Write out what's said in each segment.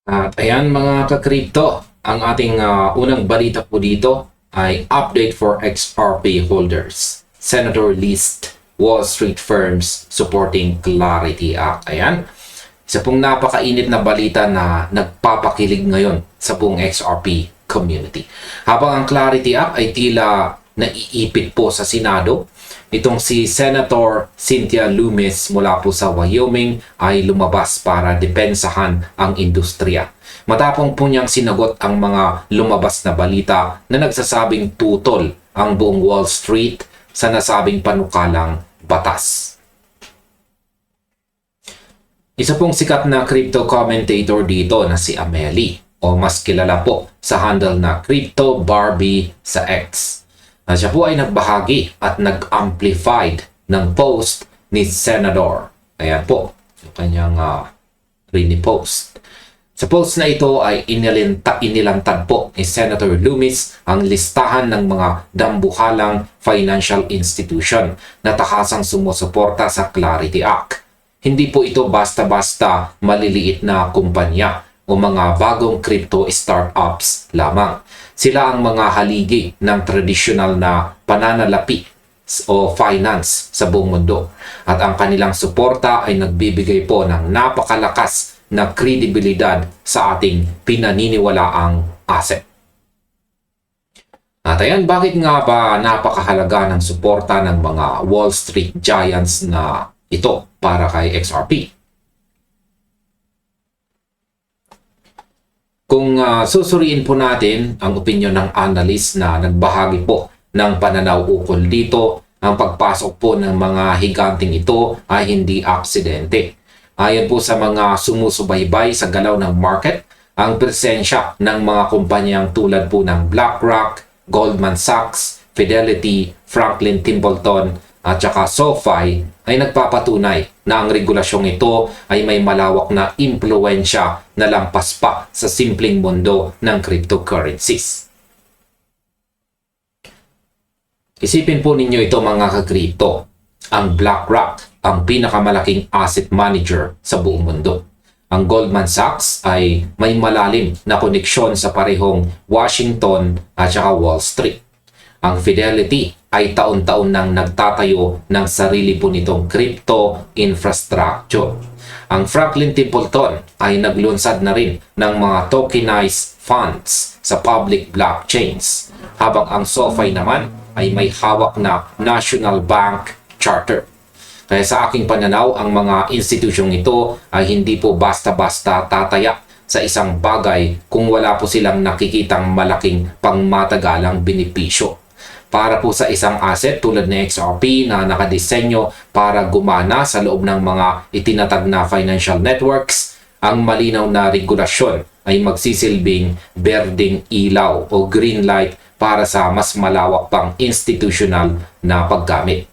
At ayan mga ka-crypto, ang ating unang balita po dito ay update for XRP holders. Senator list Wall Street firms supporting Clarity Act. Ayan, isa pong napakainit na balita na nagpapakilig ngayon sa buong XRP community. Habang ang Clarity Act ay tila naiipit po sa Senado, itong si Senator Cynthia Lummis mula po sa Wyoming ay lumabas para depensahan ang industriya. Matapang po niyang sinagot ang mga lumabas na balita na nagsasabing tutol ang buong Wall Street sa nasabing panukalang batas. Isa pong sikat na crypto commentator dito na si Amelie, o mas kilala po sa handle na Crypto Barbie sa X. Siya po ay nagbahagi at nag-amplified ng post ni Senador. Ayan po, yung kanyang rini-post. Sa post na ito ay inilantad po ni Senator Lummis ang listahan ng mga dambuhalang financial institution na takasang sumusuporta sa Clarity Act. Hindi po ito basta-basta maliliit na kumpanya o mga bagong crypto startups lamang. Sila ang mga haligi ng tradisyonal na pananalapi o finance sa buong mundo. At ang kanilang suporta ay nagbibigay po ng napakalakas na kredibilidad sa ating pinaniniwalaang asset. At ayan, bakit nga ba napakahalaga ng suporta ng mga Wall Street giants na ito para kay XRP? Kung susuriin po natin ang opinyon ng analyst na nagbahagi po ng pananaw ukol dito, ang pagpasok po ng mga higanting ito ay hindi aksidente. Ayon po sa mga sumusubaybay sa galaw ng market, ang presensya ng mga kumpanyang tulad po ng BlackRock, Goldman Sachs, Fidelity, Franklin Templeton, at saka SoFi ay nagpapatunay na ang regulasyong ito ay may malawak na impluensya na lampas pa sa simpleng mundo ng cryptocurrencies. Isipin po ninyo ito mga ka-crypto. Ang BlackRock ang pinakamalaking asset manager sa buong mundo. Ang Goldman Sachs ay may malalim na koneksyon sa parehong Washington at saka Wall Street. Ang Fidelity ay taon-taon nang nagtatayo ng sarili po nitong crypto infrastructure. Ang Franklin Templeton ay naglunsad na rin ng mga tokenized funds sa public blockchains, habang ang SoFi naman ay may hawak na national bank charter. Kaya sa aking pananaw, ang mga institusyong ito ay hindi po basta-basta tataya sa isang bagay kung wala po silang nakikitang malaking pangmatagalang benepisyo. Para po sa isang asset tulad ng XRP na nakadisenyo para gumana sa loob ng mga itinatag na financial networks, ang malinaw na regulasyon ay magsisilbing berdeng ilaw o green light para sa mas malawak pang institutional na paggamit.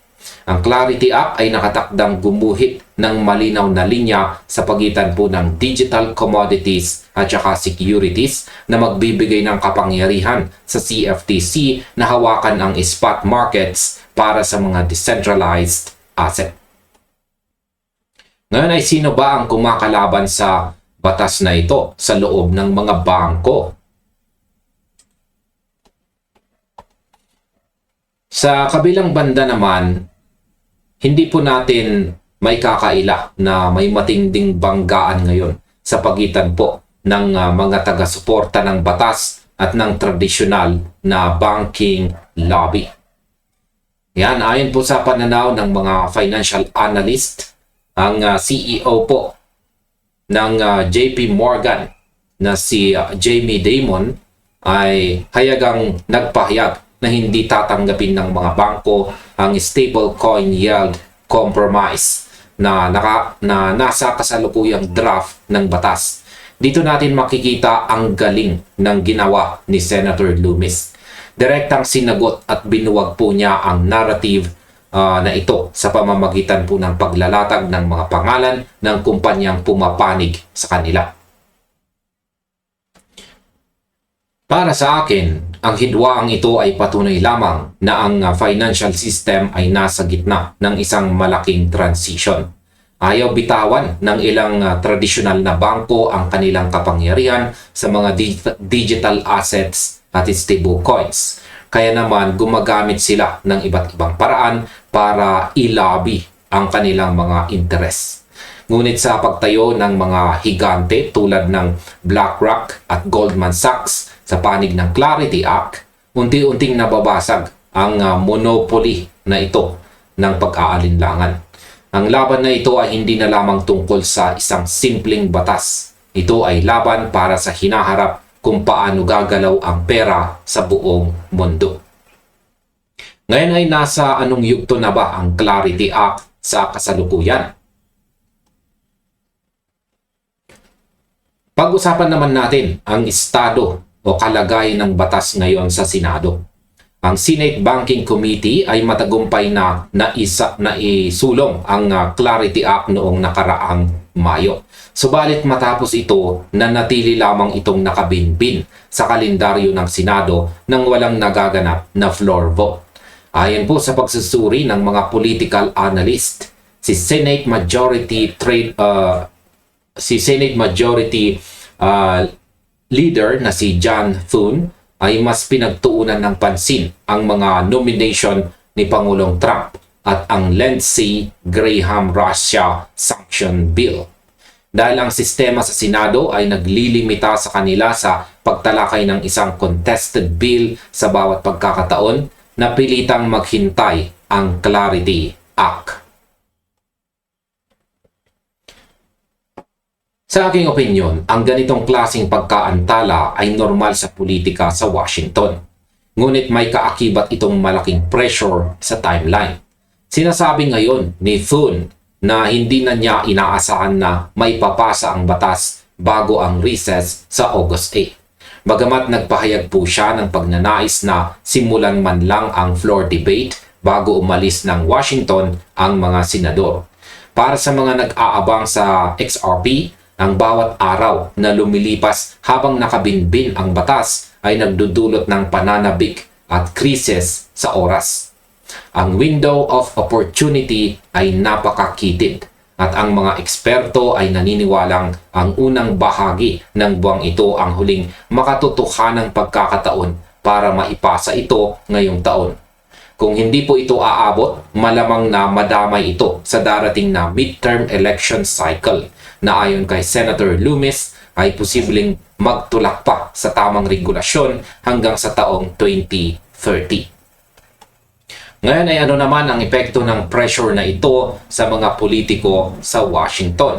Ang Clarity Act ay nakatakdang gumuhit ng malinaw na linya sa pagitan po ng digital commodities at saka securities na magbibigay ng kapangyarihan sa CFTC na hawakan ang spot markets para sa mga decentralized asset. Ngayon ay sino ba ang kumakalaban sa batas na ito sa loob ng mga bangko? Sa kabilang banda naman, hindi po natin may kakaila na may matinding banggaan ngayon sa pagitan po ng mga taga-suporta ng batas at ng tradisyonal na banking lobby. Yan, ayon po sa pananaw ng mga financial analyst, ang CEO po ng JP Morgan na si Jamie Dimon ay hayagang nagpahayag na hindi tatanggapin ng mga bangko ang stablecoin yield compromise na nasa kasalukuyang draft ng batas. Dito natin makikita ang galing ng ginawa ni Senator Lummis. Direktang sinagot at binuwag po niya ang narrative na ito sa pamamagitan po ng paglalatag ng mga pangalan ng kumpanyang pumapanig sa kanila. Para sa akin, ang hidwaang ito ay patunay lamang na ang financial system ay nasa gitna ng isang malaking transition. Ayaw bitawan ng ilang tradisyonal na bangko ang kanilang kapangyarihan sa mga digital assets at stablecoins. Kaya naman gumagamit sila ng iba't ibang paraan para i-lobby ang kanilang mga interes. Ngunit sa pagtayo ng mga higante tulad ng BlackRock at Goldman Sachs sa panig ng Clarity Act, unti-unting nababasag ang monopoly na ito ng pag-aalinlangan. Ang laban na ito ay hindi na lamang tungkol sa isang simpleng batas. Ito ay laban para sa hinaharap kung paano gagalaw ang pera sa buong mundo. Ngayon ay nasa anong yugto na ba ang Clarity Act sa kasalukuyan? Pag-usapan naman natin ang estado o kalagayan ng batas ngayon sa Senado. Ang Senate Banking Committee ay matagumpay na naisulong ang Clarity Act noong nakaraang Mayo. Subalit matapos ito, nanatili lamang itong nakabinbin sa kalendaryo ng Senado nang walang nagaganap na floor vote. Ayon po sa pagsusuri ng mga political analyst, si Senate Majority Leader na si John Thune ay mas pinagtuunan ng pansin ang mga nomination ni Pangulong Trump at ang Lindsey Graham Russia Sanction Bill. Dahil ang sistema sa Senado ay naglilimita sa kanila sa pagtalakay ng isang contested bill sa bawat pagkakataon, napilitang maghintay ang Clarity Act. Sa aking opinyon, ang ganitong klaseng pagkaantala ay normal sa politika sa Washington. Ngunit may kaakibat itong malaking pressure sa timeline. Sinasabi ngayon ni Thune na hindi na niya inaasahan na may papasa ang batas bago ang recess sa August 8. Bagamat nagpahayag po siya ng pagnanais na simulan man lang ang floor debate bago umalis ng Washington ang mga senador. Para sa mga nag-aabang sa XRP, ang bawat araw na lumilipas habang nakabinbin ang batas ay nagdudulot ng pananabik at krisis sa oras. Ang window of opportunity ay napakakitid at ang mga eksperto ay naniniwalang ang unang bahagi ng buwang ito ang huling makatotohanang pagkakataon para maipasa ito ngayong taon. Kung hindi po ito aabot, malamang na madamay ito sa darating na midterm election cycle na ayon kay Senator Loomis ay posibleng magtulak pa sa tamang regulasyon hanggang sa taong 2030. Ngayon ay ano naman ang epekto ng pressure na ito sa mga politiko sa Washington?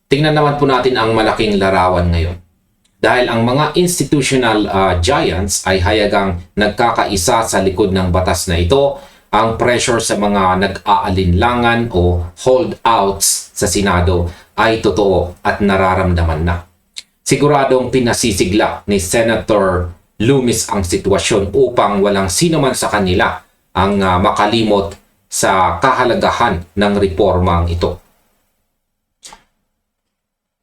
Tingnan naman po natin ang malaking larawan ngayon. Dahil ang mga institutional giants ay hayagang nagkakaisa sa likod ng batas na ito, ang pressure sa mga nag-aalinlangan o holdouts sa Senado ay totoo at nararamdaman na. Siguradong pinasisigla ni Senator Loomis ang sitwasyon upang walang sino man sa kanila ang makalimot sa kahalagahan ng reformang ito.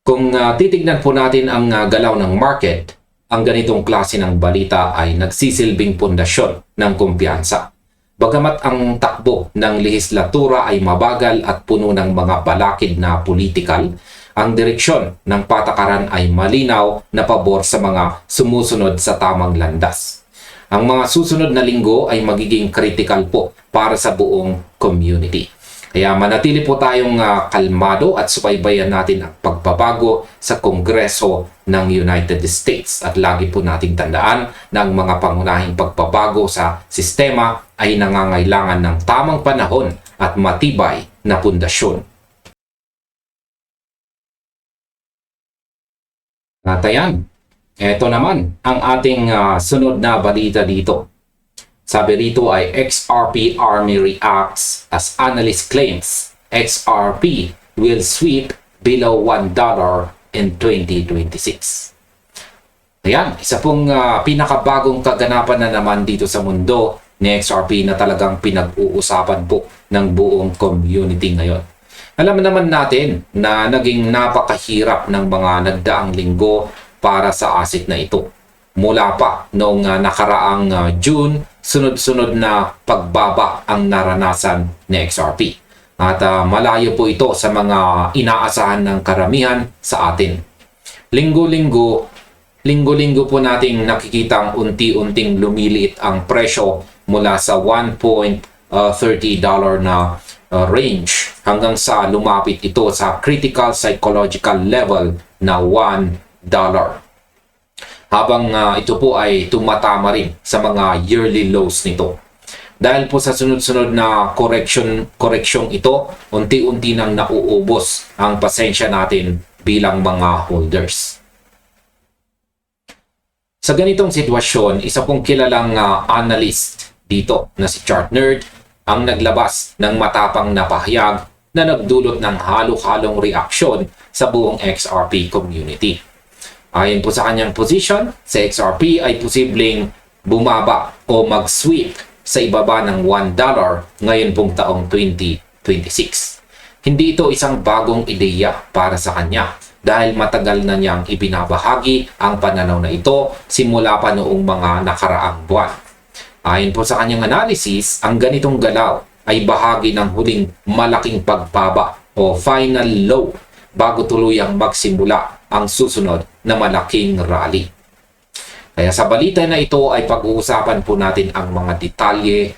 Kung titignan po natin ang galaw ng market, ang ganitong klase ng balita ay nagsisilbing pundasyon ng kumpiyansa. Bagamat ang takbo ng lehislatura ay mabagal at puno ng mga balakid na politikal, ang direksyon ng patakaran ay malinaw na pabor sa mga sumusunod sa tamang landas. Ang mga susunod na linggo ay magiging critical po para sa buong community. Kaya manatili po tayong kalmado at subaybayan natin ang pagbabago sa Kongreso ng United States. At lagi po nating tandaan na ang mga pangunahing pagbabago sa sistema ay nangangailangan ng tamang panahon at matibay na pundasyon. At ayan, ito naman ang ating sunod na balita dito. Sabi rito ay XRP Army reacts as analyst claims XRP will sweep below $1 in 2026. Ayan, isa pong pinakabagong kaganapan na naman dito sa mundo ni XRP na talagang pinag-uusapan po ng buong community ngayon. Alam naman natin na naging napakahirap ng mga nagdaang linggo para sa asset na ito. mula pa noong nakaraang June, sunod-sunod na pagbaba ang naranasan ni XRP. At malayo po ito sa mga inaasahan ng karamihan sa atin. Linggo-linggo po nating nakikitang unti-unting lumiliit ang presyo mula sa $1.30 na range hanggang sa lumapit ito sa critical psychological level na $1. Habang ito po ay tumatama rin sa mga yearly lows nito. Dahil po sa sunod-sunod na correction ito, unti-unti nang nauubos ang pasensya natin bilang mga holders. Sa ganitong sitwasyon, isa pong kilalang analyst dito na si Chart Nerd ang naglabas ng matapang na pahayag na nagdulot ng halo-halong reaksyon sa buong XRP community. Ayon po sa kanyang position, sa XRP ay posibleng bumaba o mag-sweep sa ibaba ng $1 ngayon pong taong 2026. Hindi ito isang bagong ideya para sa kanya dahil matagal na niyang ibinabahagi ang pananaw na ito simula pa noong mga nakaraang buwan. Ayon po sa kanyang analysis, ang ganitong galaw ay bahagi ng huling malaking pagbaba o final low bago tuluyang magsimula ang susunod na malaking rally. Kaya sa balita na ito ay pag-uusapan po natin ang mga detalye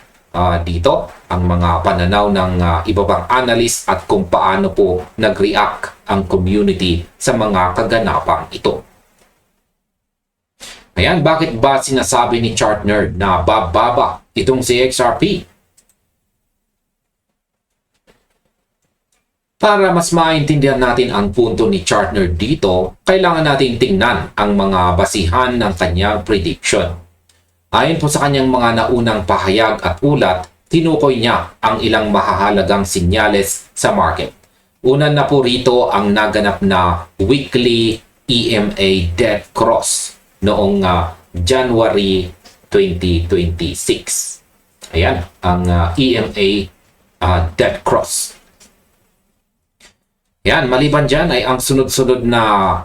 dito, ang mga pananaw ng iba pang analyst at kung paano po nag-react ang community sa mga kaganapang ito. Ayan, bakit ba sinasabi ni Chart Nerd na bababa itong si XRP? Para mas maintindihan natin ang punto ni Chart Nerd dito, kailangan natin tingnan ang mga basihan ng kanyang prediction. Ayon po sa kanyang mga naunang pahayag at ulat, tinukoy niya ang ilang mahahalagang sinyales sa market. Una na po rito ang naganap na weekly EMA dead cross noong January 2026. Ayan, ang EMA dead cross. Yan, maliban dyan ay ang sunod-sunod na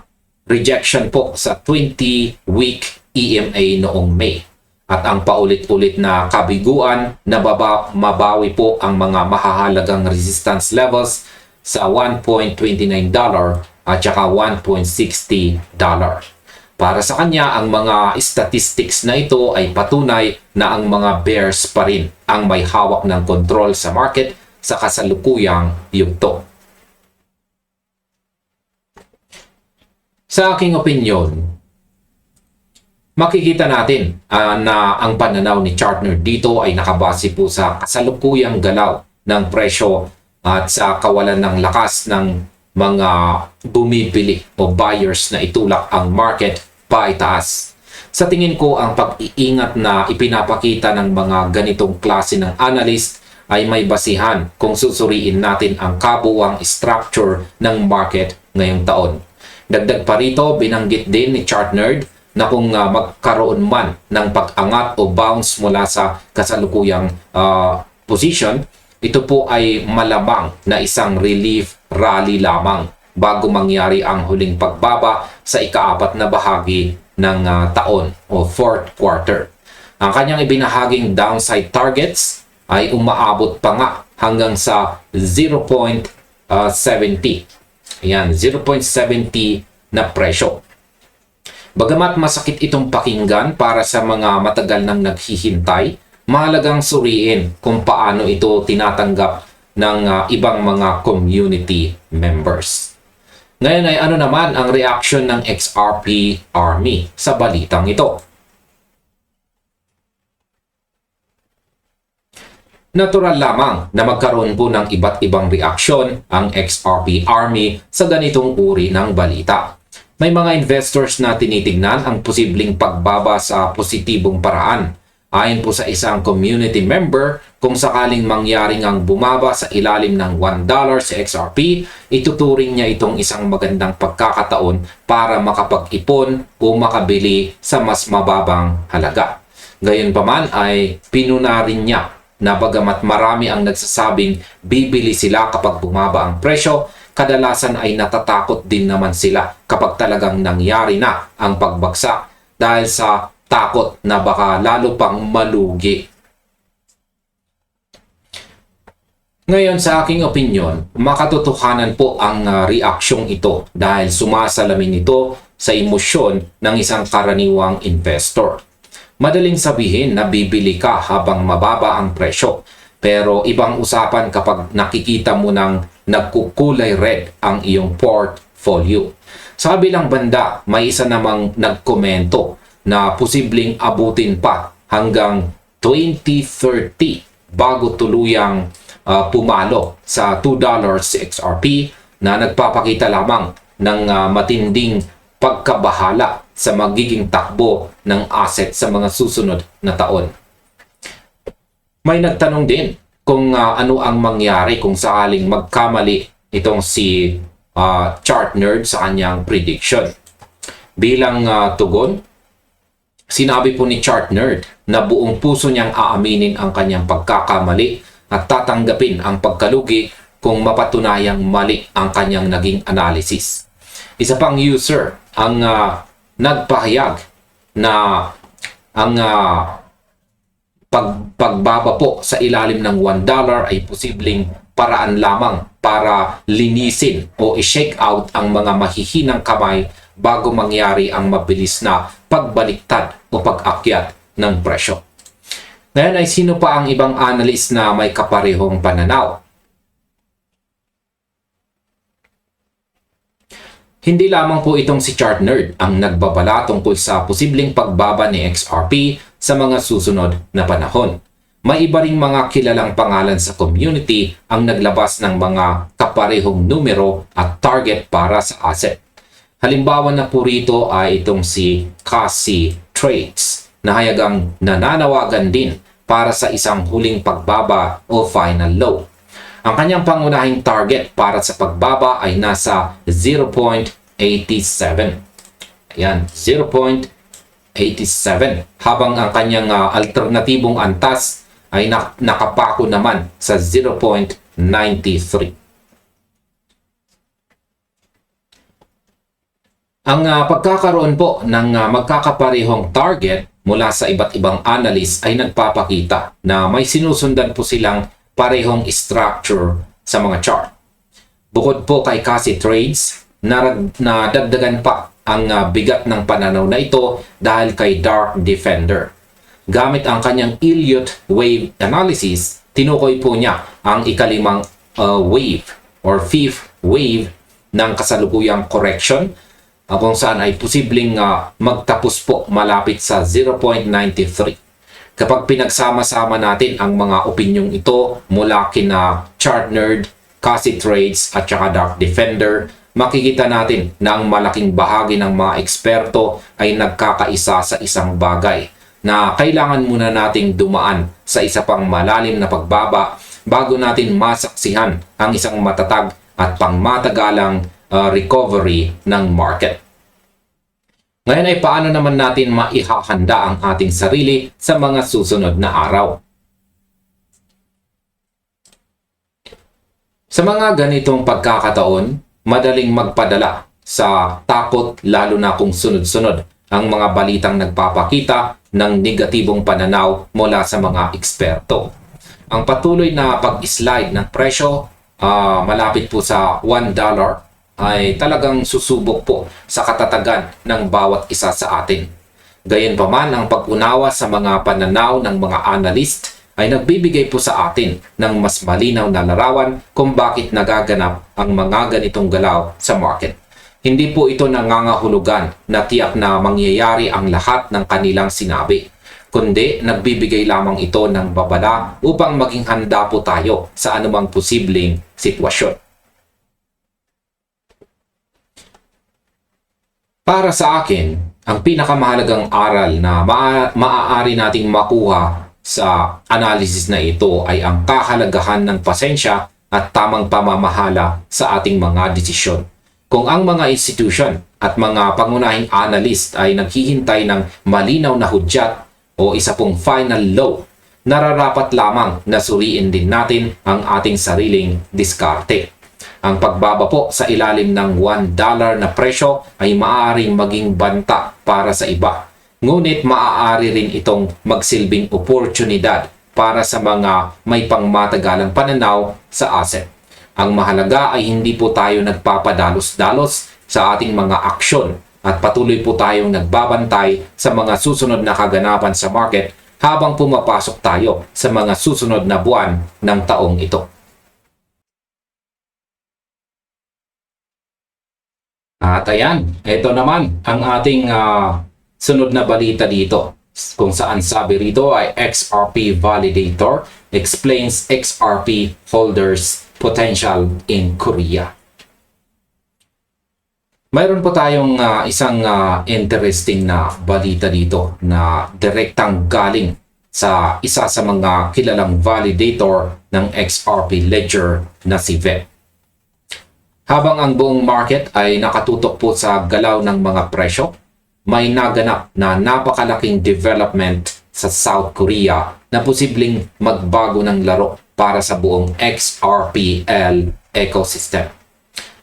rejection po sa 20-week EMA noong May. At ang paulit-ulit na kabiguan na mabawi po ang mga mahahalagang resistance levels sa $1.29 at saka $1.60. Para sa kanya, ang mga statistics na ito ay patunay na ang mga bears pa rin ang may hawak ng kontrol sa market sa kasalukuyang yugto. Sa aking opinyon, makikita natin na ang pananaw ni Chart Nerd dito ay nakabase po sa kasalukuyang galaw ng presyo at sa kawalan ng lakas ng mga bumibili o buyers na itulak ang market paitaas. Sa tingin ko, ang pag-iingat na ipinapakita ng mga ganitong klase ng analyst ay may basihan kung susuriin natin ang kabuuang structure ng market ngayong taon. Dagdag pa rito, binanggit din ni Chart Nerd na kung magkaroon man ng pag-angat o bounce mula sa kasalukuyang position, ito po ay malamang na isang relief rally lamang bago mangyari ang huling pagbaba sa ika-4 na bahagi ng taon o fourth quarter. Ang kanyang ibinahaging downside targets ay umaabot pa nga hanggang sa 0.70. Ayan, 0.70 na presyo. Bagamat masakit itong pakinggan para sa mga matagal nang naghihintay, mahalagang suriin kung paano ito tinatanggap ng ibang mga community members. Ngayon ay ano naman ang reaction ng XRP Army sa balitang ito? Natural lamang na magkaroon po ng iba't ibang reaksyon ang XRP Army sa ganitong uri ng balita. May mga investors na tinitingnan ang posibleng pagbaba sa positibong paraan. Ayon po sa isang community member, kung sakaling mangyaring ang bumaba sa ilalim ng $1 sa XRP, ituturing niya itong isang magandang pagkakataon para makapag-ipon o makabili sa mas mababang halaga. Gayunpaman ay pinuna rin niya na bagamat marami ang nagsasabing bibili sila kapag bumaba ang presyo, kadalasan ay natatakot din naman sila kapag talagang nangyari na ang pagbagsak dahil sa takot na baka lalo pang malugi. Ngayon, sa aking opinyon, makatotohanan po ang reaksyong ito dahil sumasalamin ito sa emosyon ng isang karaniwang investor. Madaling sabihin na bibili ka habang mababa ang presyo, pero ibang usapan kapag nakikita mo ng nagkukulay red ang iyong portfolio. Sa kabilang banda, may isa namang nagkomento na posibleng abutin pa hanggang 2030 bago tuluyang pumalo sa $2 si XRP na nagpapakita lamang ng matinding pagkabahala sa magiging takbo ng asset sa mga susunod na taon. May nagtanong din kung ano ang mangyari kung sakaling magkamali itong si Chart Nerd sa kanyang prediction. Bilang tugon, sinabi po ni Chart Nerd na buong puso niyang aaminin ang kanyang pagkakamali at tatanggapin ang pagkalugi kung mapatunayang mali ang kanyang naging analysis. Isa pang user ang nagpahayag na ang pagbaba po sa ilalim ng $1 ay posibleng paraan lamang para linisin o i-shake out ang mga mahihinang kamay bago mangyari ang mabilis na pagbaliktad o pag-akyat ng presyo. Ngayon ay sino pa ang ibang analyst na may kaparehong pananaw? Hindi lamang po itong si Chart Nerd ang nagbabala tungkol sa posibleng pagbaba ni XRP sa mga susunod na panahon. May iba ring mga kilalang pangalan sa community ang naglabas ng mga kaparehong numero at target para sa asset. Halimbawa na po rito ay itong si Cassie Trades na hayagang nananawagan din para sa isang huling pagbaba o final low. Ang kanyang pangunahing target para sa pagbaba ay nasa 0.87. Ayan, 0.87. Habang ang kanyang alternatibong antas ay nakapako naman sa 0.93. Ang pagkakaroon po ng magkakaparehong target mula sa iba't ibang analyst ay nagpapakita na may sinusundan po silang parehong structure sa mga chart. Bukod po kay Cassie Trades, nadagdagan pa ang bigat ng pananaw na ito dahil kay Dark Defender. Gamit ang kanyang Elliott Wave Analysis, tinukoy po niya ang ikalimang wave or fifth wave ng kasalukuyang correction kung saan ay posibleng magtapos po malapit sa 0.93. Kapag pinagsama-sama natin ang mga opinyong ito mula kina Chart Nerd, Cassie Trades at saka Dark Defender, makikita natin na ang malaking bahagi ng mga eksperto ay nagkakaisa sa isang bagay na kailangan muna nating dumaan sa isa pang malalim na pagbaba bago natin masaksihan ang isang matatag at pangmatagalang recovery ng market. Ngayon ay paano naman natin maihahanda ang ating sarili sa mga susunod na araw? Sa mga ganitong pagkakataon, madaling magpadala sa takot lalo na kung sunod-sunod ang mga balitang nagpapakita ng negatibong pananaw mula sa mga eksperto. Ang patuloy na pag-slide ng presyo malapit po sa $1 ay talagang susubok po sa katatagan ng bawat isa sa atin. Gayunpaman, ang pag-unawa sa mga pananaw ng mga analyst ay nagbibigay po sa atin ng mas malinaw na larawan kung bakit nagaganap ang mga ganitong galaw sa market. Hindi po ito nangangahulugan na tiyak na mangyayari ang lahat ng kanilang sinabi, kundi nagbibigay lamang ito ng babala upang maging handa po tayo sa anumang posibleng sitwasyon. Para sa akin, ang pinakamahalagang aral na maaari nating makuha sa analysis na ito ay ang kahalagahan ng pasensya at tamang pamamahala sa ating mga desisyon. Kung ang mga institution at mga pangunahing analyst ay naghihintay ng malinaw na hudyat o isa pong final low, nararapat lamang na suriin din natin ang ating sariling diskarte. Ang pagbaba po sa ilalim ng $1 na presyo ay maaaring maging banta para sa iba. Ngunit maaari rin itong magsilbing oportunidad para sa mga may pangmatagalang pananaw sa asset. Ang mahalaga ay hindi po tayo nagpapadalos-dalos sa ating mga aksyon at patuloy po tayong nagbabantay sa mga susunod na kaganapan sa market habang pumapasok tayo sa mga susunod na buwan ng taong ito. At ayan, ito naman ang ating sunod na balita dito, kung saan sabi rito ay XRP Validator explains XRP holders potential in Korea. Mayroon po tayong isang interesting na balita dito na direktang galing sa isa sa mga kilalang validator ng XRP ledger na si VET. Habang ang buong market ay nakatutok po sa galaw ng mga presyo, may naganap na napakalaking development sa South Korea na posibleng magbago ng laro para sa buong XRPL ecosystem.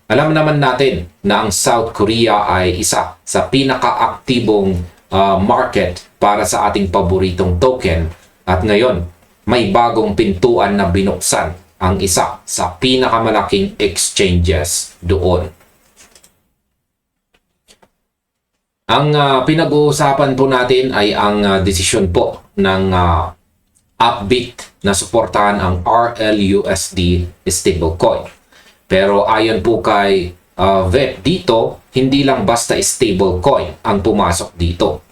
Alam naman natin na ang South Korea ay isa sa pinaka-aktibong market para sa ating paboritong token at ngayon may bagong pintuan na binuksan ang isa sa pinakamalaking exchanges doon. Ang pinag-uusapan po natin ay ang desisyon po ng Upbit na suportahan ang RLUSD stablecoin. Pero ayon po kay VET dito, hindi lang basta stablecoin ang pumasok dito.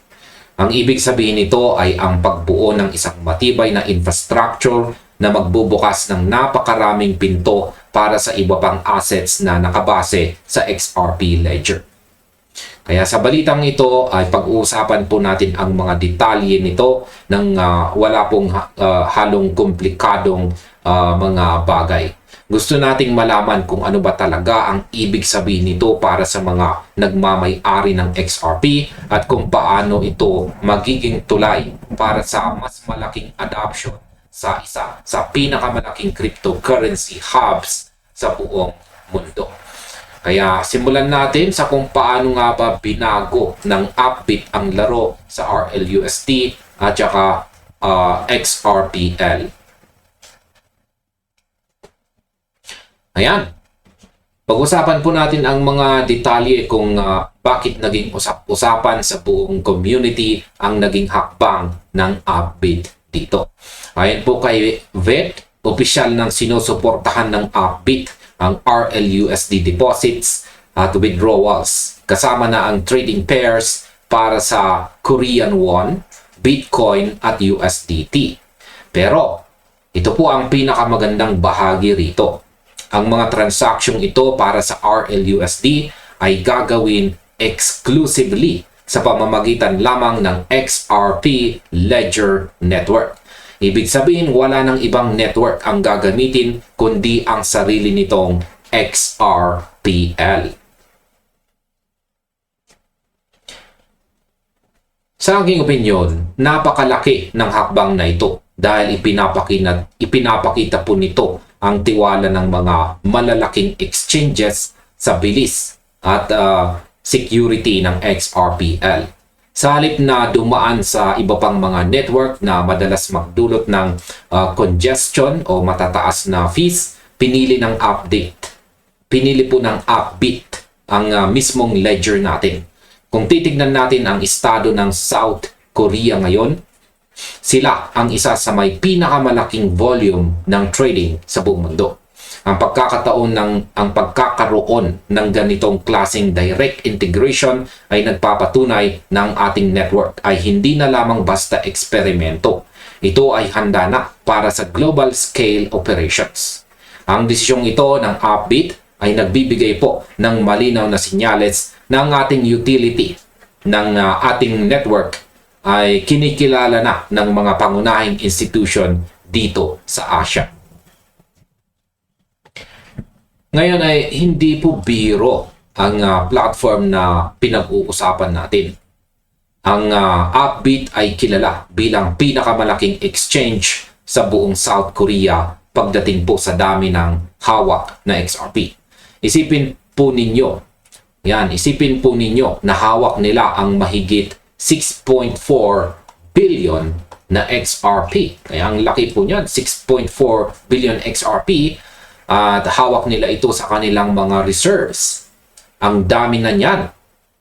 Ang ibig sabihin nito ay ang pagbuo ng isang matibay na infrastructure na magbubukas ng napakaraming pinto para sa iba pang assets na nakabase sa XRP ledger. Kaya sa balitang ito ay pag-uusapan po natin ang mga detalye nito ng wala pong halong komplikadong mga bagay. Gusto nating malaman kung ano ba talaga ang ibig sabihin nito para sa mga nagmamay-ari ng XRP at kung paano ito magiging tulay para sa mas malaking adoption sa isa sa pinakamalaking cryptocurrency hubs sa buong mundo. Kaya simulan natin sa kung paano nga ba binago ng Upbit ang laro sa RLUSD at saka XRPL. Ayan. Pag-usapan po natin ang mga detalye kung bakit naging usap-usapan sa buong community ang naging hakbang ng Upbit dito. Ayon po kay VET, opisyal nang sinusuportahan ng Upbit ang RLUSD deposits at withdrawals, kasama na ang trading pairs para sa Korean won, Bitcoin at USDT. Pero ito po ang pinakamagandang bahagi rito. Ang mga transaksyong ito para sa RLUSD ay gagawin exclusively sa pamamagitan lamang ng XRP Ledger Network. Ibig sabihin, wala ng ibang network ang gagamitin kundi ang sarili nitong XRPL. Sa aking opinyon, napakalaki ng hakbang na ito dahil ipinapakita po nito ang tiwala ng mga malalaking exchanges sa bilis at security ng XRPL. Sa halip na dumaan sa iba pang mga network na madalas magdulot ng congestion o matataas na fees, pinili po ng Upbit ang mismong ledger natin. Kung titignan natin ang estado ng South Korea ngayon, sila ang isa sa may pinakamalaking volume ng trading sa buong mundo. Ang pagkakaroon ng ganitong klaseng direct integration ay nagpapatunay ng ating network ay hindi na lamang basta eksperimento. Ito ay handa na para sa global scale operations. Ang desisyong ito ng Upbit ay nagbibigay po ng malinaw na sinyales na ang ating utility ng ating network ay kinikilala na ng mga pangunahing institution dito sa Asia. Ngayon ay hindi po biro ang platform na pinag-uusapan natin. Ang Upbit ay kilala bilang pinakamalaking exchange sa buong South Korea pagdating po sa dami ng hawak na XRP. Isipin po ninyo na hawak nila ang mahigit 6.4 billion na XRP. Kaya ang laki po niyan, 6.4 billion XRP, at hawak nila ito sa kanilang mga reserves. Ang dami na niyan.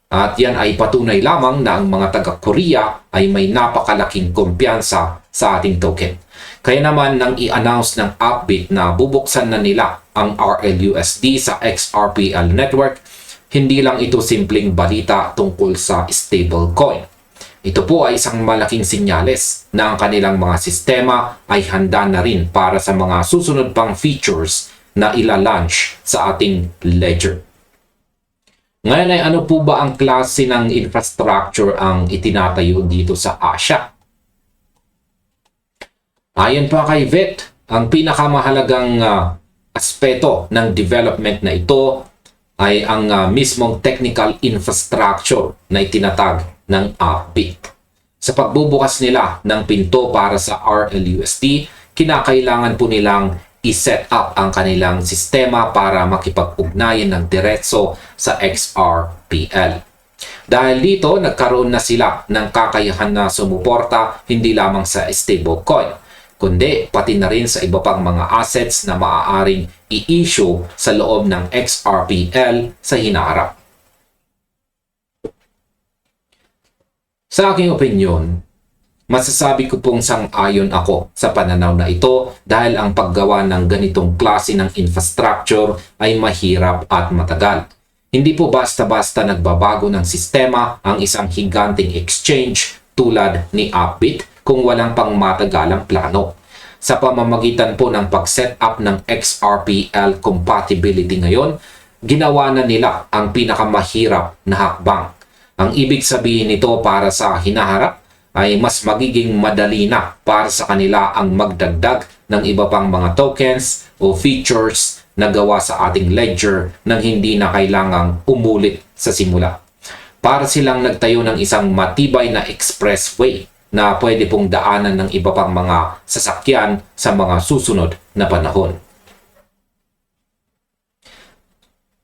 At yan ay patunay lamang na ang mga taga-Korea ay may napakalaking kumpiyansa sa ating token. Kaya naman nang i-announce ng Upbit na bubuksan na nila ang RLUSD sa XRPL network, hindi lang ito simpleng balita tungkol sa stablecoin. Ito po ay isang malaking sinyales na ang kanilang mga sistema ay handa na rin para sa mga susunod pang features na ila-launch sa ating ledger. Ngayon ay ano po ba ang klase ng infrastructure ang itinatayo dito sa Asia? Ayon pa kay VET, ang pinakamahalagang aspeto ng development na ito ay ang mismong technical infrastructure na itinatag ng Upbit. Sa pagbubukas nila ng pinto para sa RLUSD, kinakailangan po nilang i-set up ang kanilang sistema para makipag-ugnayan ng diretso sa XRPL. Dahil dito, nagkaroon na sila ng kakayahan na sumuporta hindi lamang sa stablecoin, kundi pati na rin sa iba pang mga assets na maaaring i-issue sa loob ng XRPL sa hinaharap. Sa aking opinyon, masasabi ko pong sang-ayon ako sa pananaw na ito dahil ang paggawa ng ganitong klase ng infrastructure ay mahirap at matagal. Hindi po basta-basta nagbabago ng sistema ang isang higanting exchange tulad ni Upbit kung walang pangmatagalang plano. Sa pamamagitan po ng pag-set up ng XRPL compatibility ngayon, ginawa na nila ang pinakamahirap na hakbang. Ang ibig sabihin nito para sa hinaharap ay mas magiging madali na para sa kanila ang magdagdag ng iba pang mga tokens o features na gawa sa ating ledger nang hindi na kailangang umulit sa simula. Para silang nagtayo ng isang matibay na expressway na pwede pong daanan ng iba pang mga sasakyan sa mga susunod na panahon.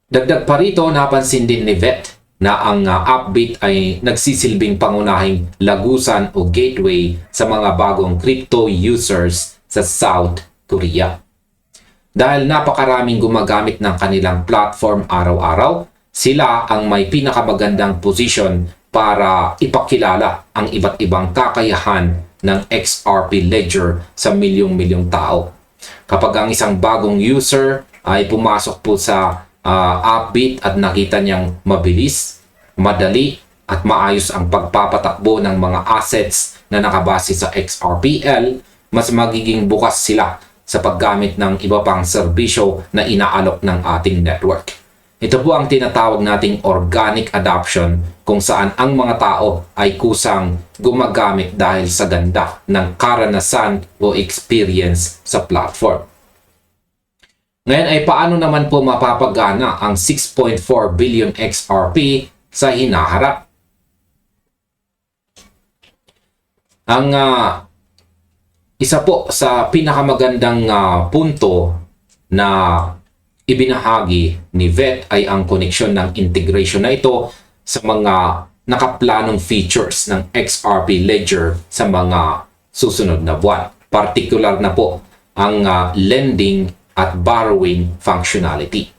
Dagdag pa rito, napansin din ni VET na ang Upbit ay nagsisilbing pangunahing lagusan o gateway sa mga bagong crypto users sa South Korea. Dahil napakaraming gumagamit ng kanilang platform araw-araw, sila ang may pinakamagandang position para ipakilala ang iba't ibang kakayahan ng XRP Ledger sa milyong-milyong tao. Kapag ang isang bagong user ay pumasok po sa Upbit at nakita niyang mabilis, madali at maayos ang pagpapatakbo ng mga assets na nakabase sa XRPL, mas magiging bukas sila sa paggamit ng iba pang serbisyo na inaalok ng ating network. Ito po ang tinatawag nating organic adoption, kung saan ang mga tao ay kusang gumagamit dahil sa ganda ng karanasan o experience sa platform. Ngayon ay paano naman po mapapagana ang 6.4 billion XRP sa hinaharap? Ang isa po sa pinakamagandang punto na ibinahagi ni VET ay ang koneksyon ng integration na ito sa mga nakaplanong features ng XRP Ledger sa mga susunod na buwan. Particular na po ang lending at borrowing functionality.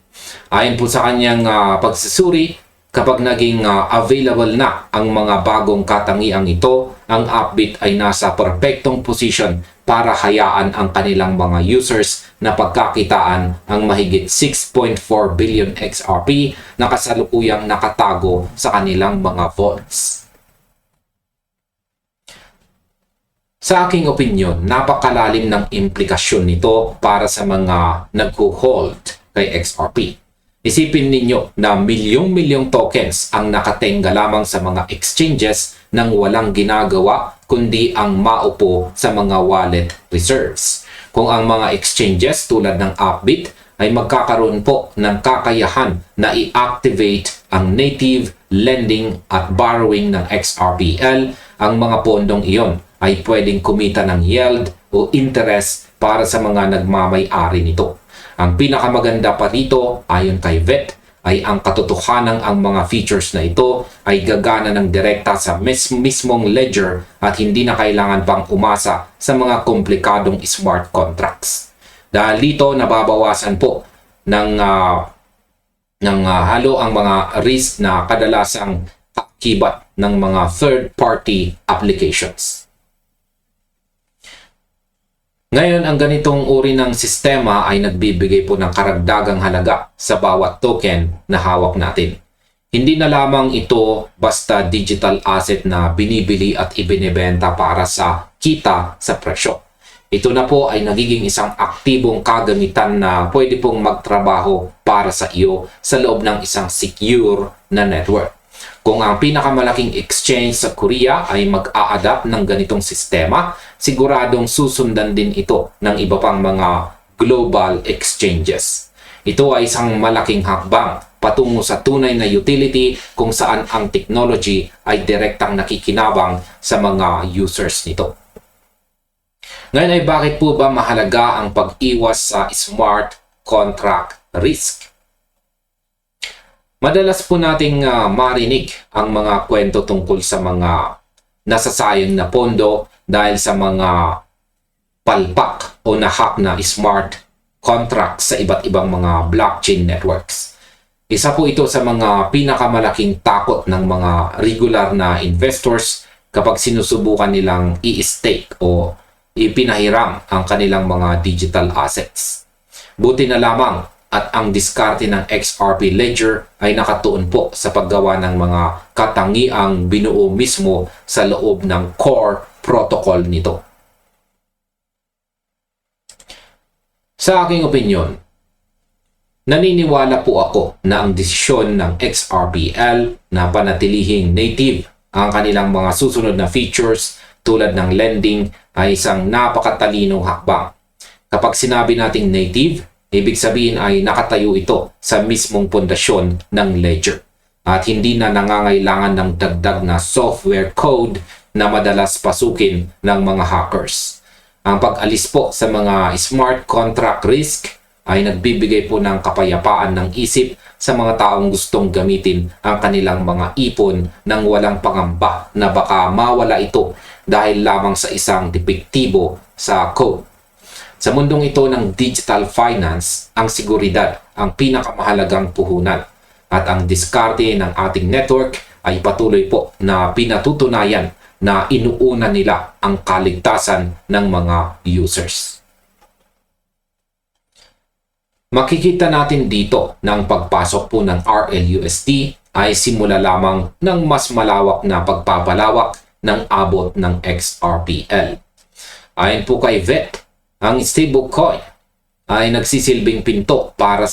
Ayon po sa kanyang pagsusuri, kapag naging available na ang mga bagong katangiang ito, ang Upbit ay nasa perpektong position para hayaan ang kanilang mga users na pagkakitaan ang mahigit 6.4 billion XRP na kasalukuyang nakatago sa kanilang mga vaults. Sa aking opinyon, napakalalim ng implikasyon nito para sa mga nagho-hold kay XRP. Isipin ninyo na milyong-milyong tokens ang nakatenga lamang sa mga exchanges nang walang ginagawa kundi ang maupo sa mga wallet reserves. Kung ang mga exchanges tulad ng Upbit ay magkakaroon po ng kakayahan na i-activate ang native lending at borrowing ng XRPL, ang mga pondong iyon ay pwedeng kumita ng yield o interest para sa mga nagmamay-ari nito. Ang pinakamaganda pa dito, ayon kay VET, ay ang katotohanan ang mga features na ito ay gagana ng direkta sa mismong ledger at hindi na kailangan pang umasa sa mga komplikadong smart contracts. Dahil dito nababawasan po ng halo ang mga risk na kadalasang akibat ng mga third-party applications. Ngayon, ang ganitong uri ng sistema ay nagbibigay po ng karagdagang halaga sa bawat token na hawak natin. Hindi na lamang ito basta digital asset na binibili at ibinebenta para sa kita sa presyo. Ito na po ay nagiging isang aktibong kagamitan na pwede pong magtrabaho para sa iyo sa loob ng isang secure na network. Kung ang pinakamalaking exchange sa Korea ay mag-a-adapt ng ganitong sistema, siguradong susundan din ito ng iba pang mga global exchanges. Ito ay isang malaking hakbang patungo sa tunay na utility kung saan ang technology ay direktang nakikinabang sa mga users nito. Ngayon ay bakit po ba mahalaga ang pag-iwas sa smart contract risk? Madalas po nating marinig ang mga kwento tungkol sa mga nasasayang na pondo dahil sa mga palpak o nahack na smart contracts sa iba't ibang mga blockchain networks. Isa po ito sa mga pinakamalaking takot ng mga regular na investors kapag sinusubukan nilang i-stake o ipinahiram ang kanilang mga digital assets. Buti na lamang at ang diskarte ng XRP Ledger ay nakatuon po sa paggawa ng mga katangiang binuo mismo sa loob ng core protocol nito. Sa aking opinyon, naniniwala po ako na ang desisyon ng XRPL na panatilihing native ang kanilang mga susunod na features tulad ng lending ay isang napakatalinong hakbang. Kapag sinabi nating native, ibig sabihin ay nakatayo ito sa mismong pundasyon ng ledger at hindi na nangangailangan ng dagdag na software code na madalas pasukin ng mga hackers. Ang pag-alis po sa mga smart contract risk ay nagbibigay po ng kapayapaan ng isip sa mga taong gustong gamitin ang kanilang mga ipon nang walang pangamba na baka mawala ito dahil lamang sa isang depektibo sa code. Sa mundong ito ng digital finance, ang seguridad ang pinakamahalagang puhunan at ang diskarte ng ating network ay patuloy po na pinatutunayan na inuuna nila ang kaligtasan ng mga users. Makikita natin dito na ang pagpasok po ng RLUSD ay simula lamang ng mas malawak na pagpapalawak ng abot ng XRPL. Ayon po kay VET, ang stablecoin ay nagsisilbing pinto para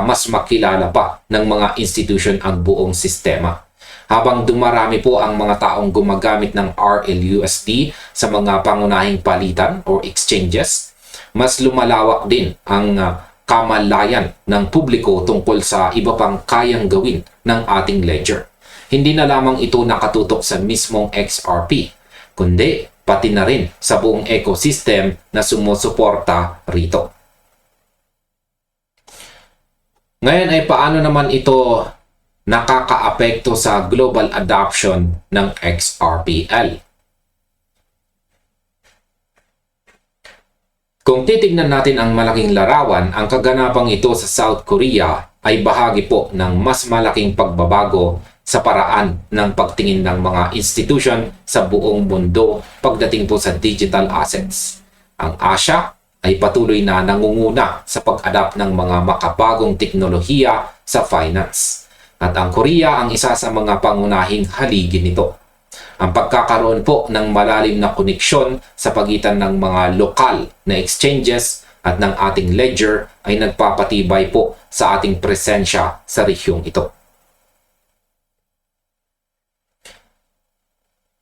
mas makilala pa ng mga institution ang buong sistema. Habang dumarami po ang mga taong gumagamit ng RLUSD sa mga pangunahing palitan or exchanges, mas lumalawak din ang kamalayan ng publiko tungkol sa iba pang kayang gawin ng ating ledger. Hindi na lamang ito nakatutok sa mismong XRP, kundi pati na rin sa buong ecosystem na sumusuporta rito. Ngayon ay paano naman ito nakakaapekto sa global adoption ng XRPL? Kung titignan natin ang malaking larawan, ang kaganapang ito sa South Korea ay bahagi po ng mas malaking pagbabago sa paraan ng pagtingin ng mga institution sa buong mundo pagdating po sa digital assets. Ang Asia ay patuloy na nangunguna sa pag-adapt ng mga makabagong teknolohiya sa finance. At ang Korea ang isa sa mga pangunahing haligi nito. Ang pagkakaroon po ng malalim na koneksyon sa pagitan ng mga lokal na exchanges at ng ating ledger ay nagpapatibay po sa ating presensya sa rehiyong ito.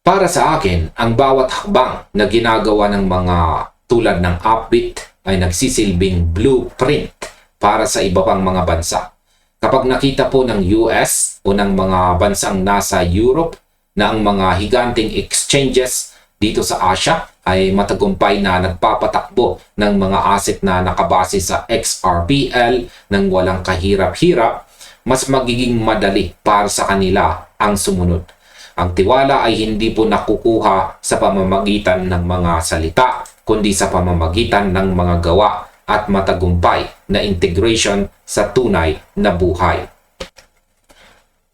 Para sa akin, ang bawat hakbang na ginagawa ng mga tulad ng Upbit ay nagsisilbing blueprint para sa iba pang mga bansa. Kapag nakita po ng US o ng mga bansang nasa Europe na ang mga higanting exchanges dito sa Asia ay matagumpay na nagpapatakbo ng mga asset na nakabase sa XRPL nang walang kahirap-hirap, mas magiging madali para sa kanila ang sumunod. Ang tiwala ay hindi po nakukuha sa pamamagitan ng mga salita, kundi sa pamamagitan ng mga gawa at matagumpay na integration sa tunay na buhay.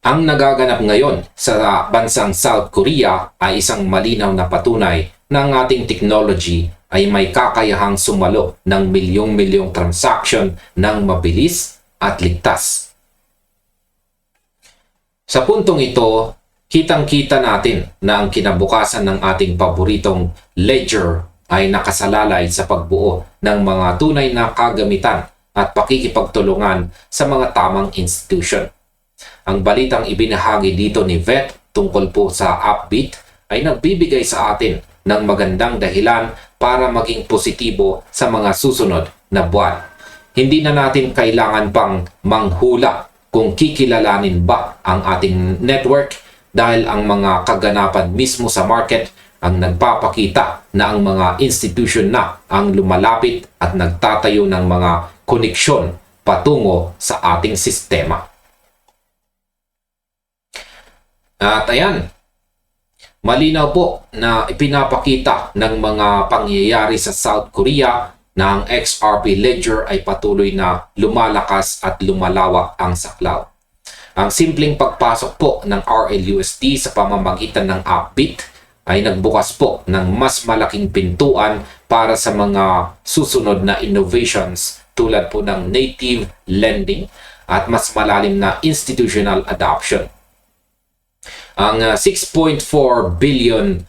Ang nagaganap ngayon sa bansang South Korea ay isang malinaw na patunay na ang ating technology ay may kakayahang sumalo ng milyong-milyong transaction ng mabilis at ligtas. Sa puntong ito, kitang-kita natin na ang kinabukasan ng ating paboritong ledger ay nakasalalay sa pagbuo ng mga tunay na kagamitan at pakikipagtulungan sa mga tamang institution. Ang balitang ibinahagi dito ni Vet tungkol po sa Upbeat ay nagbibigay sa atin ng magandang dahilan para maging positibo sa mga susunod na buwan. Hindi na natin kailangan pang manghula kung kikilalanin ba ang ating network dahil ang mga kaganapan mismo sa market ang nagpapakita na ang mga institution na ang lumalapit at nagtatayo ng mga koneksyon patungo sa ating sistema. At ayan, malinaw po na ipinapakita ng mga pangyayari sa South Korea na ang XRP Ledger ay patuloy na lumalakas at lumalawak ang saklaw. Ang simpleng pagpasok po ng RLUSD sa pamamagitan ng Upbeat ay nagbukas po ng mas malaking pintuan para sa mga susunod na innovations tulad po ng native lending at mas malalim na institutional adoption. Ang 6.4 billion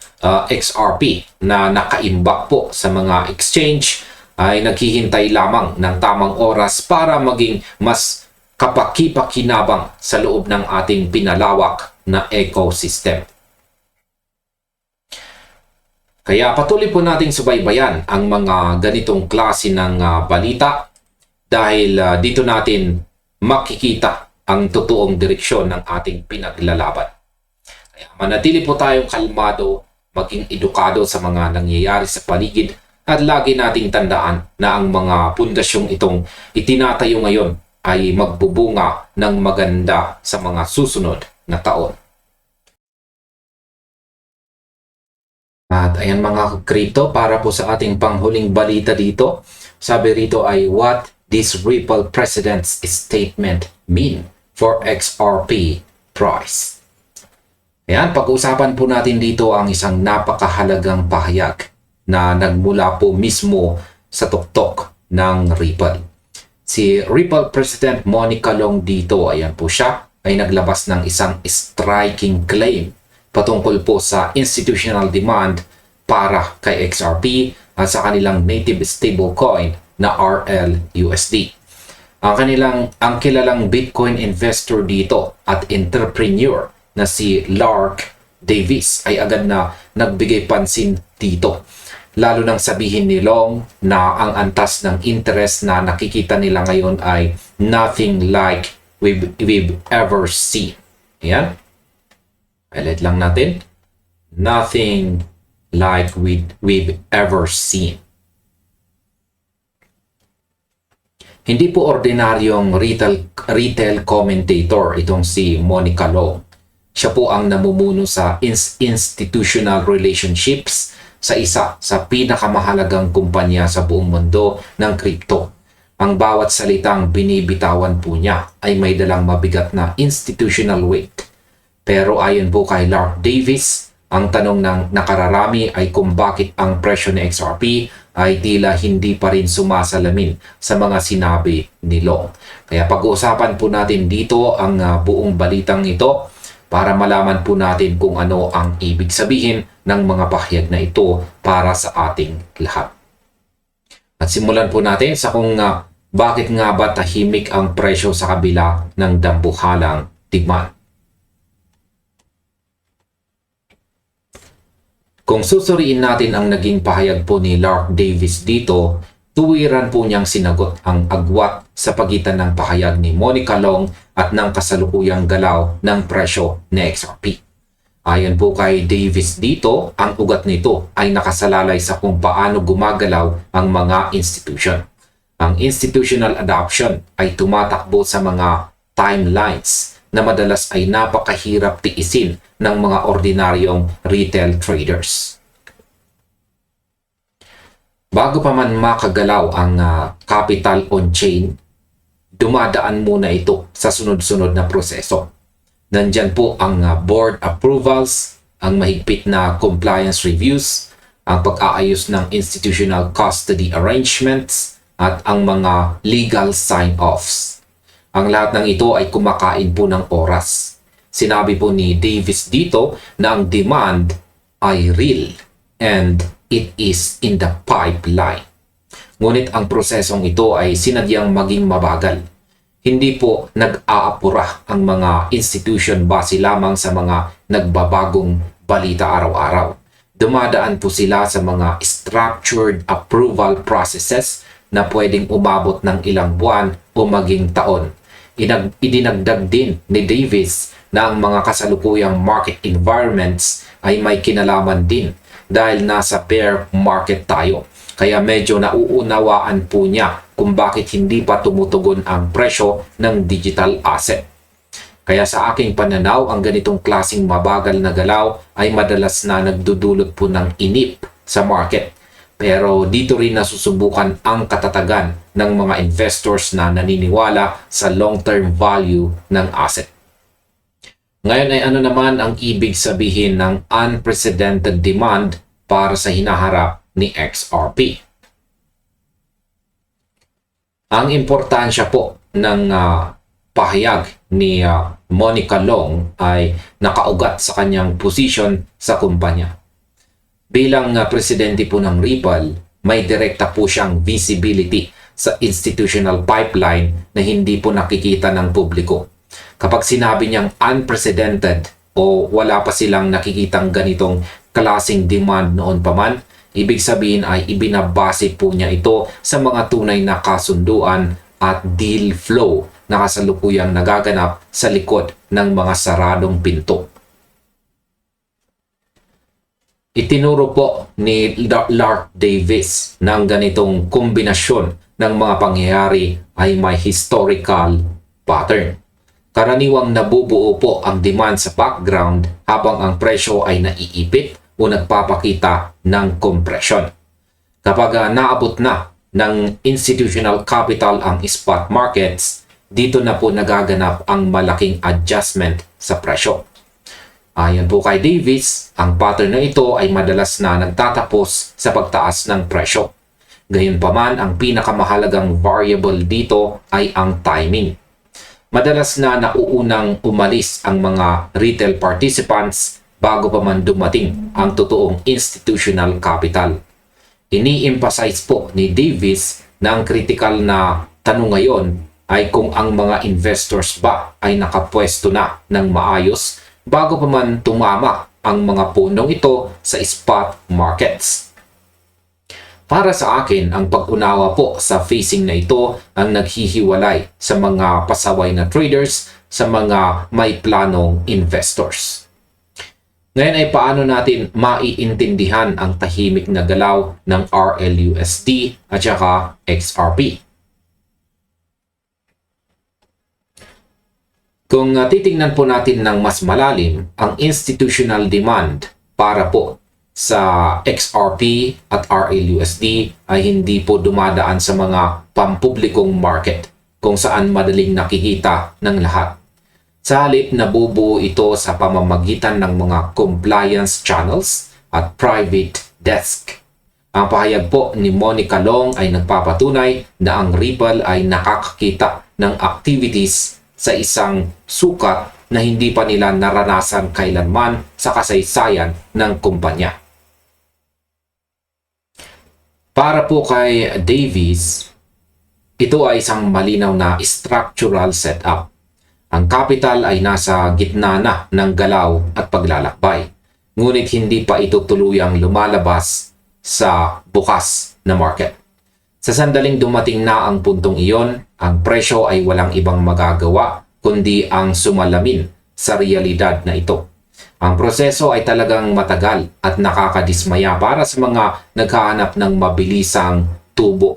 XRP na nakaimbak po sa mga exchange ay naghihintay lamang ng tamang oras para maging mas kapaki-pakinabang sa loob ng ating pinalawak na ecosystem. Kaya patuloy po nating subaybayan ang mga ganitong klase ng balita dahil dito natin makikita ang totoong direksyon ng ating pinaglalaban. Kaya manatili po tayong kalmado, maging edukado sa mga nangyayari sa paligid at lagi nating tandaan na ang mga pundasyong itong itinatayo ngayon ay magbubunga ng maganda sa mga susunod na taon. At ayan mga kripto, para po sa ating panghuling balita dito. Sabi rito ay, what this Ripple President's statement mean for XRP price? Ayan, pag-uusapan po natin dito ang isang napakahalagang pahayag na nagmula po mismo sa tuktok ng Ripple. Si Ripple President Monica Long dito, ayan po siya, ay naglabas ng isang striking claim patungkol po sa institutional demand para kay XRP at sa kanilang native stablecoin na RLUSD. Ang kilalang Bitcoin investor dito at entrepreneur na si Lark Davis ay agad na nagbigay pansin dito. Lalo nang sabihin ni Long na ang antas ng interest na nakikita nila ngayon ay nothing like we've ever seen. Ayan. Highlight lang natin. Nothing like we've ever seen. Hindi po ordinaryong retail commentator itong si Monica Long. Siya po ang namumuno sa institutional relationships sa isa sa pinakamahalagang kumpanya sa buong mundo ng crypto. Ang bawat salitang binibitawan po niya ay may dalang mabigat na institutional weight. Pero ayon po kay Lark Davis, ang tanong ng nakararami ay kung bakit ang presyo ng XRP ay tila hindi pa rin sumasalamin sa mga sinabi ni Long. Kaya pag-uusapan po natin dito ang buong balitang ito para malaman po natin kung ano ang ibig sabihin ng mga pahayag na ito para sa ating lahat. At simulan po natin sa kung bakit nga ba tahimik ang presyo sa kabila ng dambuhalang demand. Kung susuriin natin ang naging pahayag po ni Lark Davis dito, tuwiran po niyang sinagot ang agwat sa pagitan ng pahayag ni Monica Long at ng kasalukuyang galaw ng presyo ni XRP. Ayon po kay Davis dito, ang ugat nito ay nakasalalay sa kung paano gumagalaw ang mga institution. Ang institutional adoption ay tumatakbo sa mga timelines na madalas ay napakahirap tiisin ng mga ordinaryong retail traders. Bago pa man makagalaw ang capital on-chain, dumadaan muna ito sa sunod-sunod na proseso. Nandyan po ang board approvals, ang mahigpit na compliance reviews, ang pag-aayos ng institutional custody arrangements, at ang mga legal sign-offs. Ang lahat ng ito ay kumakain po ng oras. Sinabi po ni Davis dito na ang demand ay real and it is in the pipeline. Ngunit ang prosesong ito ay sinadyang maging mabagal. Hindi po nag-aapura ang mga institution base lamang sa mga nagbabagong balita araw-araw. Dumadaan po sila sa mga structured approval processes na pwedeng umabot ng ilang buwan o maging taon. Idinagdag din ni Davis na ang mga kasalukuyang market environments ay may kinalaman din dahil nasa bear market tayo. Kaya medyo nauunawaan po niya kung bakit hindi pa tumutugon ang presyo ng digital asset. Kaya sa aking pananaw, ang ganitong klaseng mabagal na galaw ay madalas na nagdudulot po ng inip sa market. Pero dito rin nasusubukan ang katatagan ng mga investors na naniniwala sa long-term value ng asset. Ngayon ay ano naman ang ibig sabihin ng unprecedented demand para sa hinaharap ni XRP? Ang importansya po ng pahayag ni Monica Long ay nakaugat sa kanyang position sa kumpanya. Bilang presidente po ng Ripple, may direkta po siyang visibility sa institutional pipeline na hindi po nakikita ng publiko. Kapag sinabi niyang unprecedented o wala pa silang nakikitang ganitong klaseng demand noon pa man, ibig sabihin ay ibinabase po niya ito sa mga tunay na kasunduan at deal flow na kasalukuyang nagaganap sa likod ng mga saradong pinto. Itinuro po ni Lark Davis ng ganitong kombinasyon ng mga pangyayari ay may historical pattern. Karaniwang nabubuo po ang demand sa background habang ang presyo ay naiipit o nagpapakita ng compression. Kapag naabot na ng institutional capital ang spot markets, dito na po nagaganap ang malaking adjustment sa presyo. Ayon po kay Davis, ang pattern na ito ay madalas na nagtatapos sa pagtaas ng presyo. Gayunpaman, ang pinakamahalagang variable dito ay ang timing. Madalas na nauunang umalis ang mga retail participants bago pa man dumating ang totoong institutional capital. Ini-emphasize po ni Davis na ang critical na tanong ngayon ay kung ang mga investors ba ay nakapwesto na ng maayos bago pa man tumama ang mga punong ito sa spot markets. Para sa akin, ang pag-unawa po sa phasing na ito ang naghihiwalay sa mga pasaway na traders sa mga may planong investors. Ngayon ay paano natin maiintindihan ang tahimik na galaw ng RLUSD at saka XRP? Kung titingnan po natin ng mas malalim, ang institutional demand para po sa XRP at RLUSD ay hindi po dumadaan sa mga pampublikong market kung saan madaling nakikita ng lahat. Sa halip, nabubuo ito sa pamamagitan ng mga compliance channels at private desk. Ang pahayag po ni Monica Long ay nagpapatunay na ang Ripple ay nakakakita ng activities sa isang sukat na hindi pa nila naranasan kailanman sa kasaysayan ng kumpanya. Para po kay Davis, ito ay isang malinaw na structural setup. Ang capital ay nasa gitna na ng galaw at paglalakbay, ngunit hindi pa ito tuluyang lumalabas sa bukas na market. Sa sandaling dumating na ang puntong iyon, ang presyo ay walang ibang magagawa kundi ang sumalamin sa realidad na ito. Ang proseso ay talagang matagal at nakakadismaya para sa mga naghahanap ng mabilisang tubo.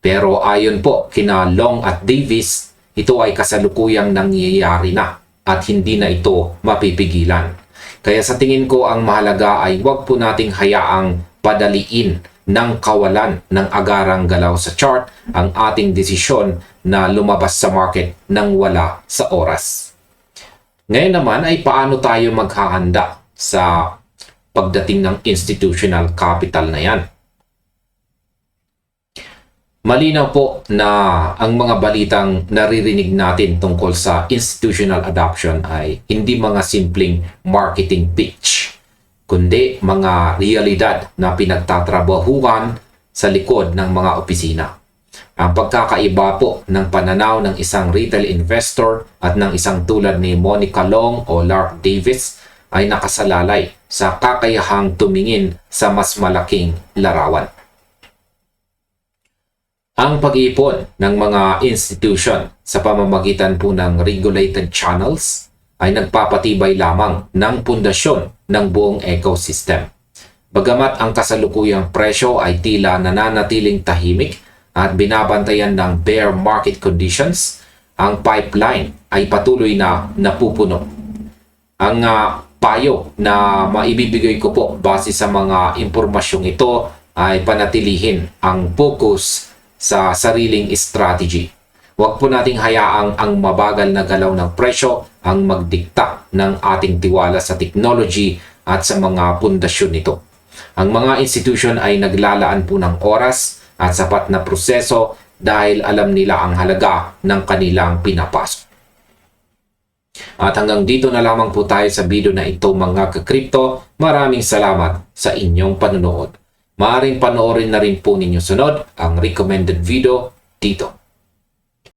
Pero ayon po kina Long at Davis, ito ay kasalukuyang nangyayari na at hindi na ito mapipigilan. Kaya sa tingin ko ang mahalaga ay huwag po nating hayaang padaliin ng kawalan ng agarang galaw sa chart ang ating desisyon na lumabas sa market nang wala sa oras. Ngayon naman ay paano tayo maghahanda sa pagdating ng institutional capital na yan. Malinaw po na ang mga balitang naririnig natin tungkol sa institutional adoption ay hindi mga simpleng marketing pitch, kundi mga realidad na pinagtatrabahuhan sa likod ng mga opisina. Ang pagkakaiba po ng pananaw ng isang retail investor at ng isang tulad ni Monica Long o Lark Davis ay nakasalalay sa kakayahang tumingin sa mas malaking larawan. Ang pag-iipon ng mga institution sa pamamagitan po ng regulated channels ay nagpapatibay lamang ng pundasyon ng buong ecosystem. Bagamat ang kasalukuyang presyo ay tila nananatiling tahimik at binabantayan ng bear market conditions, ang pipeline ay patuloy na napupuno. Ang payo na maibibigay ko po base sa mga impormasyong ito ay panatilihin ang focus sa sariling strategy. Huwag po nating hayaang ang mabagal na galaw ng presyo ang magdikta ng ating tiwala sa technology at sa mga pundasyon nito. Ang mga institution ay naglalaan po ng oras at sapat na proseso dahil alam nila ang halaga ng kanilang pinapasok. At hanggang dito na lamang po tayo sa video na ito mga ka-crypto. Maraming salamat sa inyong panunood. Maaaring panoorin na rin po ninyo sunod ang recommended video dito.